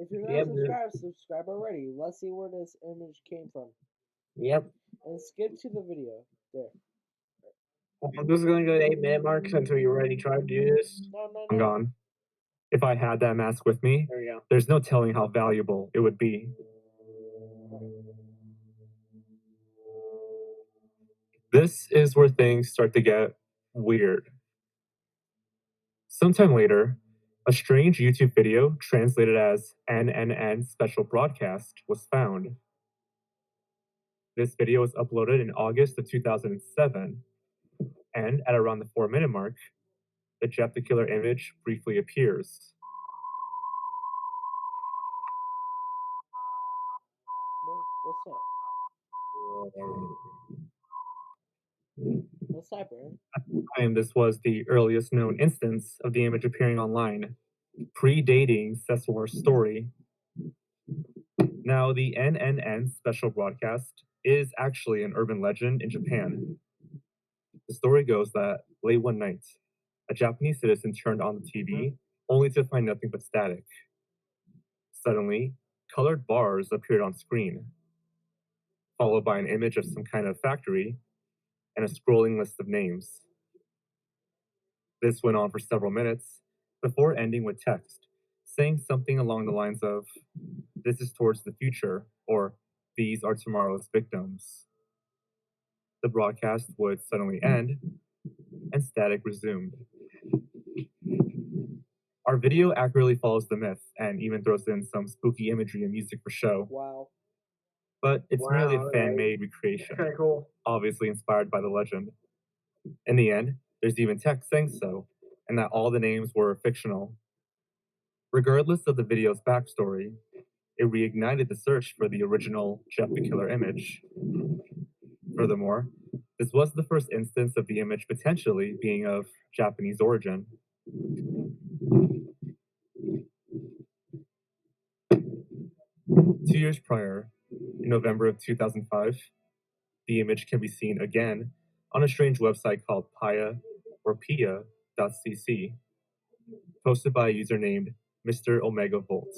If you're not Yep. subscribed, subscribe already. Let's see where this image came from. Yep. And skip to the video. There. I'm just going to go to 8-minute marks until you're ready to try to do this. No, no, I'm no. gone. If I had that mask with me, There we go. there's no telling how valuable it would be. This is where things start to get weird. Sometime later, a strange YouTube video translated as NNN Special Broadcast was found. This video was uploaded in August of 2007, and at around the 4-minute mark, the Jeff the Killer image briefly appears. What's that? What's that, Brandon? And this was the earliest known instance of the image appearing online, predating Cesar's story. Now, the NNN special broadcast is actually an urban legend in Japan. The story goes that late one night, a Japanese citizen turned on the TV only to find nothing but static. Suddenly, colored bars appeared on screen, followed by an image of some kind of factory and a scrolling list of names. This went on for several minutes before ending with text saying something along the lines of, "This is towards the future," or "These are tomorrow's victims." The broadcast would suddenly end and static resumed. Our video accurately follows the myth and even throws in some spooky imagery and music for show, Wow. but it's merely a Wow, fan okay. made recreation, Kind of cool. obviously inspired by the legend. In the end, there's even text saying so, and that all the names were fictional. Regardless of the video's backstory, it reignited the search for the original Jeff the Killer image. Furthermore, this was the first instance of the image potentially being of Japanese origin. 2 years prior, in November of 2005, the image can be seen again on a strange website called pia.cc, posted by a user named Mr. Omega Volt.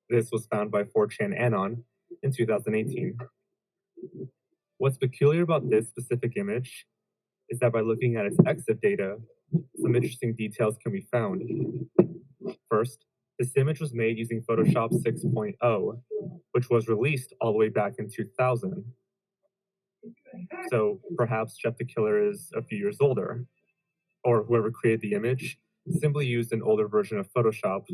This was found by 4chan Anon in 2018. What's peculiar about this specific image is that by looking at its EXIF data, some interesting details can be found. First, this image was made using Photoshop 6.0, which was released all the way back in 2000. So perhaps Jeff the Killer is a few years older, or whoever created the image simply used an older version of Photoshop.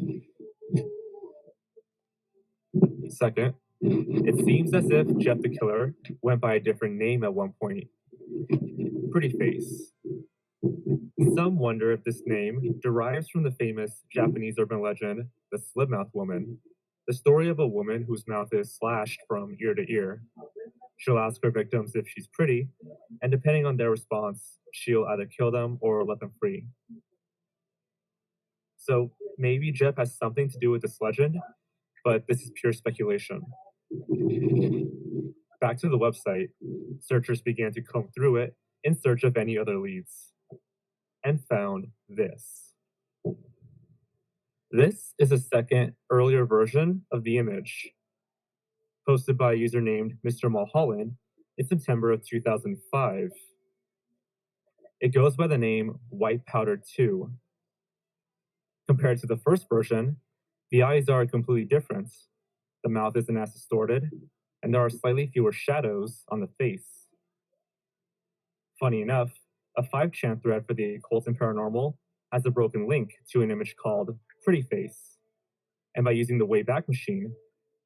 Second, it seems as if Jeff the Killer went by a different name at one point, Pretty Face. Some wonder if this name derives from the famous Japanese urban legend, the Slipmouth Woman, the story of a woman whose mouth is slashed from ear to ear. She'll ask her victims if she's pretty, and depending on their response, she'll either kill them or let them free. So maybe Jeff has something to do with this legend, but this is pure speculation. Back to the website, searchers began to comb through it in search of any other leads, and found this. This is a second, earlier version of the image, posted by a user named Mr. Mulholland in September of 2005. It goes by the name White Powder 2. Compared to the first version, the eyes are completely different, the mouth isn't as distorted, and there are slightly fewer shadows on the face. Funny enough, a 5chan thread for the occult and paranormal has a broken link to an image called Pretty Face. And by using the Wayback Machine,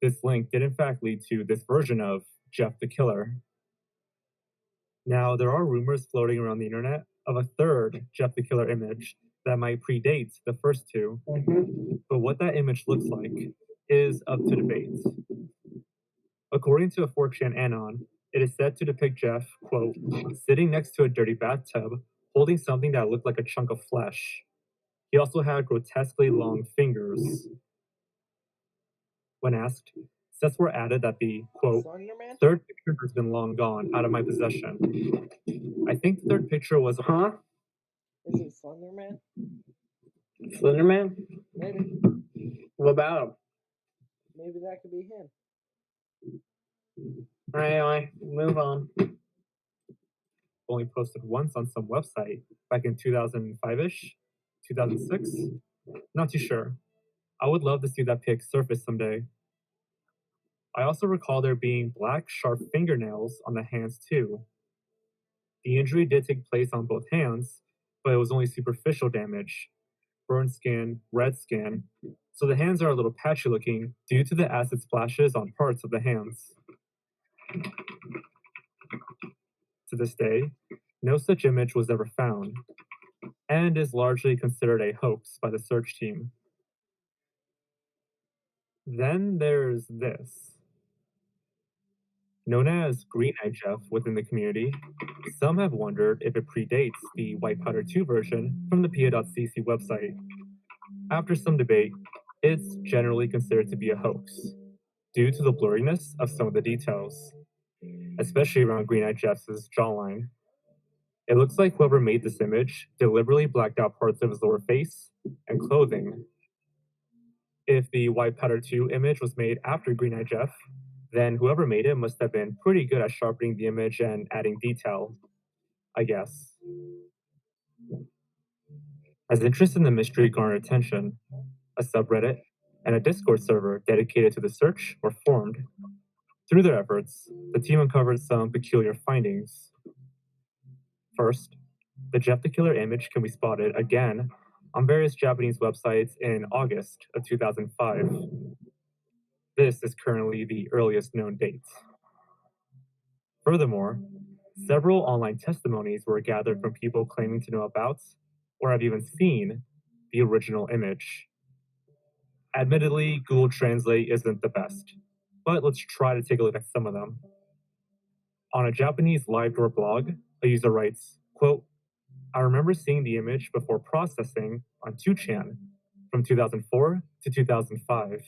this link did in fact lead to this version of Jeff the Killer. Now, there are rumors floating around the internet of a third Jeff the Killer image that might predate the first two, but what that image looks like is up to debate. According to a 4chan Anon, it is said to depict Jeff, quote, sitting next to a dirty bathtub, holding something that looked like a chunk of flesh. He also had grotesquely long fingers. When asked, Seswar added that the, quote, Slenderman? third picture has been long gone, out of my possession. I think the third picture was, Huh? Is it Slenderman? Slenderman? Maybe. What about him? Maybe that could be him. Anyway, move on. Only posted once on some website back in 2005 ish, 2006. Not too sure. I would love to see that pic surface someday. I also recall there being black, sharp fingernails on the hands too. The injury did take place on both hands, but it was only superficial damage, burned skin, red skin, so the hands are a little patchy looking due to the acid splashes on parts of the hands. To this day, no such image was ever found, and is largely considered a hoax by the search team. Then there's this. Known as Green Eye Jeff within the community, some have wondered if it predates the White Powder 2 version from the PIA.cc website. After some debate, it's generally considered to be a hoax, due to the blurriness of some of the details, especially around Green Eye Jeff's jawline. It looks like whoever made this image deliberately blacked out parts of his lower face and clothing. If the White Powder 2 image was made after Green Eye Jeff, then whoever made it must have been pretty good at sharpening the image and adding detail, I guess. As interest in the mystery garnered attention, a subreddit and a Discord server dedicated to the search were formed. Through their efforts, the team uncovered some peculiar findings. First, the Jeff the Killer image can be spotted again on various Japanese websites in August of 2005. This is currently the earliest known date. Furthermore, several online testimonies were gathered from people claiming to know about, or have even seen, the original image. Admittedly, Google Translate isn't the best, but let's try to take a look at some of them. On a Japanese live door blog, a user writes, quote, I remember seeing the image before processing on 2chan from 2004 to 2005,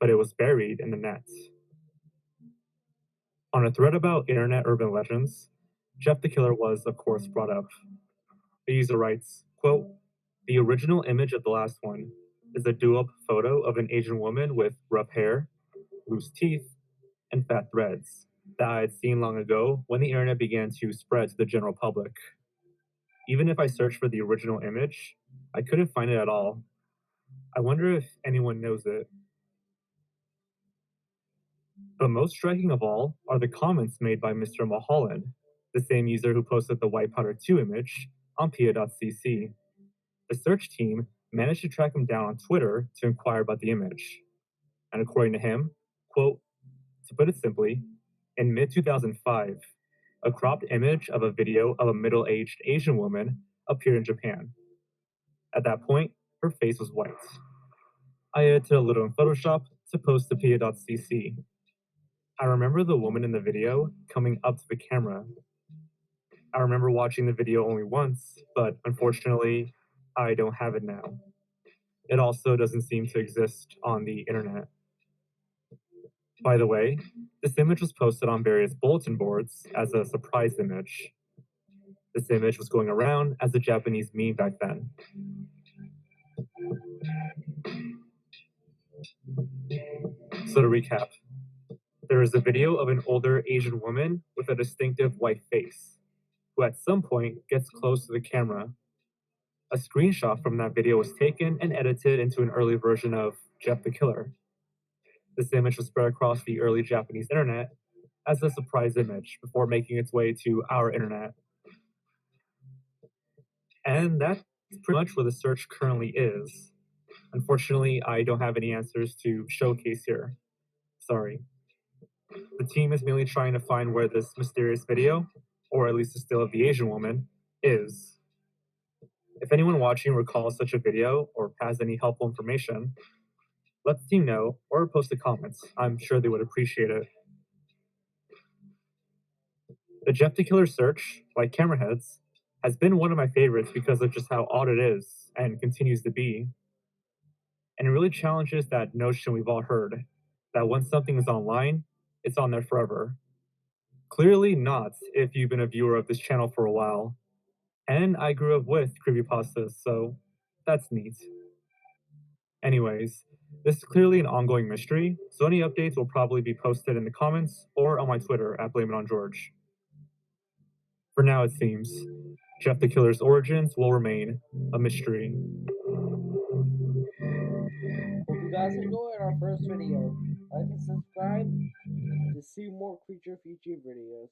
but it was buried in the net. On a thread about internet urban legends, Jeff the Killer was, of course, brought up. The user writes, quote, the original image of the last one is a do-up photo of an Asian woman with rough hair, loose teeth, and fat threads that I had seen long ago when the internet began to spread to the general public. Even if I searched for the original image, I couldn't find it at all. I wonder if anyone knows it. But most striking of all are the comments made by Mr. Mulholland, the same user who posted the White Powder 2 image on PIA.cc. The search team managed to track him down on Twitter to inquire about the image. And according to him, quote, to put it simply, in mid 2005, a cropped image of a video of a middle aged Asian woman appeared in Japan. At that point, her face was white. I edited a little in Photoshop to post to PIA.cc. I remember the woman in the video coming up to the camera. I remember watching the video only once, but unfortunately, I don't have it now. It also doesn't seem to exist on the internet. By the way, this image was posted on various bulletin boards as a surprise image. This image was going around as a Japanese meme back then. So to recap, there is a video of an older Asian woman with a distinctive white face, who at some point gets close to the camera. A screenshot from that video was taken and edited into an early version of Jeff the Killer. This image was spread across the early Japanese internet as a surprise image before making its way to our internet. And that's pretty much where the search currently is. Unfortunately, I don't have any answers to showcase here. Sorry. The team is merely trying to find where this mysterious video, or at least the still of the Asian woman, is. If anyone watching recalls such a video or has any helpful information, let the team know or post the comments. I'm sure they would appreciate it. The Jeff the Killer search, like Cameraheads, has been one of my favorites because of just how odd it is and continues to be. And it really challenges that notion we've all heard that once something is online, it's on there forever. Clearly not if you've been a viewer of this channel for a while. And I grew up with creepypastas, so that's neat. Anyways, This is clearly an ongoing mystery, so any updates will probably be posted in the comments or on my Twitter at Blame It On George. For now, it seems, Jeff the Killer's origins will remain a mystery. Hope you guys enjoyed our first video. Like and subscribe to see more creature feature videos.